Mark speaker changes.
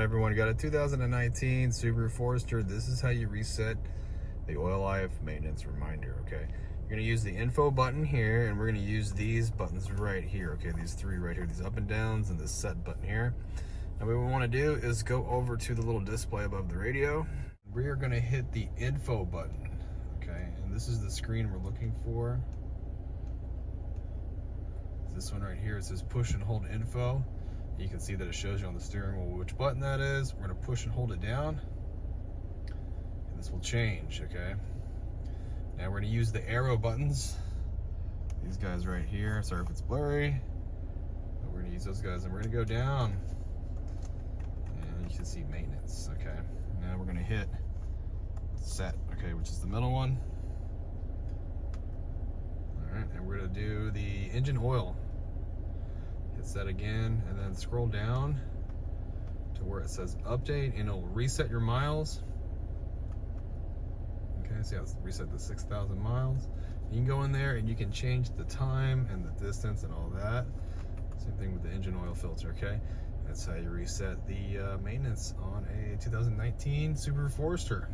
Speaker 1: everyone? Got a 2019 Subaru Forester. This is how you reset the oil life maintenance reminder, okay? You're gonna use the info button here, and we're gonna use these buttons right here, okay? These three right here, these up and downs, and this set button here. And what we wanna do is go over to the little display above the radio. We are gonna hit the info button, okay? And this is the screen we're looking for. This one right here, it says push and hold info. You can see that it shows you on the steering wheel which button that is. We're gonna push and hold it down, and this will change, okay? Now we're gonna use the arrow buttons. These guys right here, sorry if it's blurry, but we're gonna use those guys, and we're gonna go down, and you can see maintenance, okay? Now we're gonna hit set, okay, which is the middle one. All right, and we're gonna do the engine oil. Hit set again, and then scroll down to where it says update, and it'll reset your miles. Okay, see how it's reset to 6,000 miles. You can go in there and you can change the time and the distance and all that. Same thing with the engine oil filter, okay? That's how you reset the maintenance on a 2019 Subaru Forester.